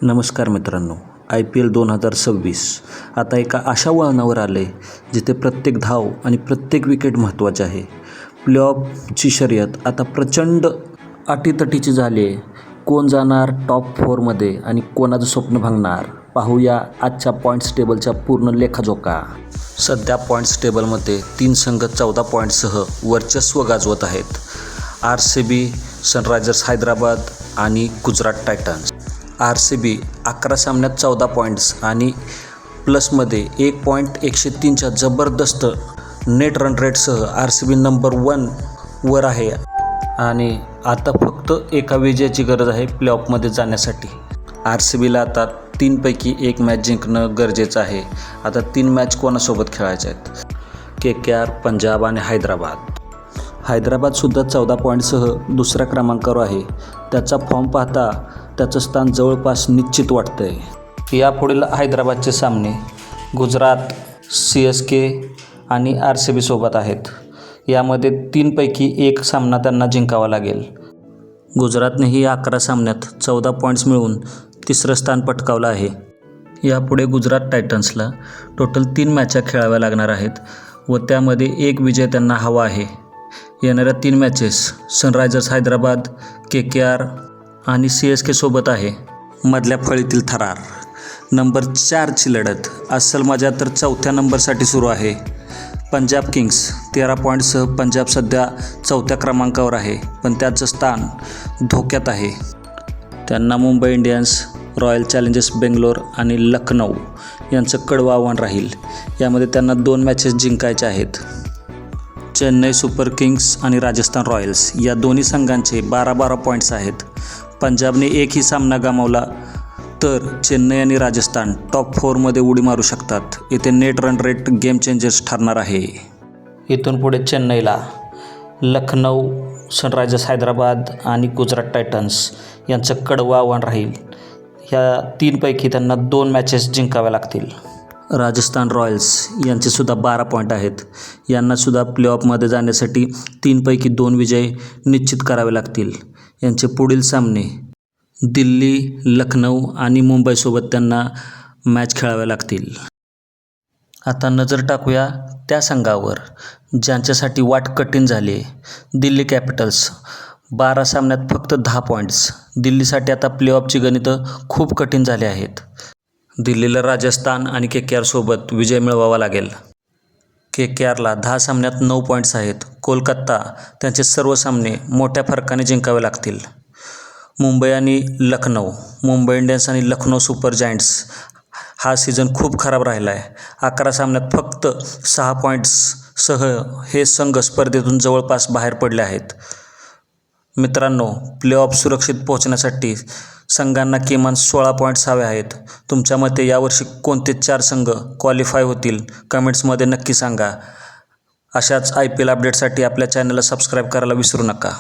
नमस्कार मित्रांनो, IPL 2026 आता एका अशा वळणावर आले जिथे प्रत्येक धाव आणि प्रत्येक विकेट महत्त्वाचे आहे. प्लेऑफची शर्यत आता प्रचंड अटीतटीची झाली आहे. कोण जाणार टॉप 4मध्ये आणि कोणाचं स्वप्न भांगणार, पाहूया आजच्या पॉईंट्स टेबलच्या पूर्ण लेखाजोखा. सध्या पॉईंट्स टेबलमध्ये 3 संघ 14 पॉईंट्ससह वर्चस्व गाजवत आहेत. RCB, सनरायझर्स हैदराबाद आणि गुजरात टायटन्स. RCB 11 सामन्यात 14 पॉईंट्स आणि प्लसमध्ये 1.103च्या जबरदस्त नेट रन रेटसह RCB नंबर 1 वर आहे आणि आता फक्त एका विजयाची गरज आहे प्लेऑफमध्ये जाण्यासाठी. RCBला आता 3 पैकी 1 मॅच जिंकणं गरजेचं आहे. आता 3 मॅच कोणासोबत खेळायच्या आहेत? KKR, पंजाब आणि हैदराबाद. हैदराबादसुद्धा 14 पॉईंटसह दुसऱ्या क्रमांकावर आहे. त्याचा फॉर्म पाहता त्याचं स्थान जवळपास निश्चित वाटतंय. यापुढील हैदराबादचे सामने गुजरात, CSK आणि RCB सोबत आहेत. यामध्ये 3 पैकी 1 सामना त्यांना जिंकावा लागेल. गुजरातनेही 11 सामन्यात 14 पॉईंट्स मिळवून तिसरं स्थान पटकावलं आहे. यापुढे गुजरात टायटन्सला टोटल 3 मॅचा खेळाव्या लागणार आहेत व त्यामध्ये 1 विजय त्यांना हवा आहे. येणाऱ्या 3 मॅचेस सनरायझर्स हैदराबाद, KKR आणि CSK सोबत आहे. मधल्या फळीतील थरार. नंबर 4ची लढत. अस्सल मजा तर 4थ्या नंबरसाठी सुरू आहे. पंजाब किंग्स 13 पॉईंटसह पंजाब सध्या 4थ्या क्रमांकावर आहे, पण त्याचं स्थान धोक्यात आहे. त्यांना Mumbai Indians, royal challengers Bangalore आणि लखनौ यांचं कडवं आव्हान राहील. यामध्ये त्यांना 2 मॅचेस जिंकायचे आहेत. चेन्नई सुपर किंग्स आणि राजस्थान रॉयल्स या दोन्ही संघांचे 12-12 पॉईंट्स आहेत. पंजाबने 1ही सामना गमावला तर चेन्नई आणि राजस्थान टॉप 4मध्ये उडी मारू शकतात. इथे net run rate game changers ठरणार आहे. इथून पुढे चेन्नईला लखनौ, सनरायझर्स हैदराबाद आणि गुजरात टायटन्स यांचं कडवं आव्हान राहील. ह्या 3 पैकी त्यांना 2 मॅचेस जिंकाव्या लागतील. राजस्थान रॉयल्स यांचेसुद्धा 12 पॉईंट आहेत. यांनासुद्धा प्लेऑफमध्ये जाण्यासाठी 3 पैकी 2 विजय निश्चित करावे लागतील. यांचे पुढील सामने दिल्ली, लखनौ आणि मुंबईसोबत त्यांना मॅच खेळाव्या लागतील. आता नजर टाकूया त्या संघावर ज्यांच्यासाठी वाट कठीण झाली आहे. दिल्ली कॅपिटल्स 12 सामन्यात फक्त 10 पॉईंट्स. दिल्लीसाठी आता प्लेऑफची गणितं खूप कठीण झाली आहेत. दिल्लीला राजस्थान आणि KKR सोबत विजय मिळवावा लागेल. KKRला 10 सामन्यात 9 पॉईंट्स आहेत. कोलकाता त्यांचे सर्व सामने मोठ्या फरकाने जिंकावे लागतील. मुंबई आणि लखनौ. मुंबई इंडियन्स आणि लखनौ सुपर जायंट्स हा सीझन खूप खराब राहिला आहे. 11 सामन्यात फक्त 6 पॉईंट्ससह हे संघ स्पर्धेतून जवळपास बाहेर पडले आहेत. मित्रांनो, प्लेऑफ सुरक्षित पोहोचण्यासाठी संघांना किमान 16 पॉईंट्स हवे आहेत. तुमच्या मते यावर्षी कोणते 4 संघ क्वालिफाय होतील? कमेंट्समध्ये नक्की सांगा. अशाच IPL अपडेटसाठी आपल्या चॅनलला सबस्क्राईब करायला विसरू नका.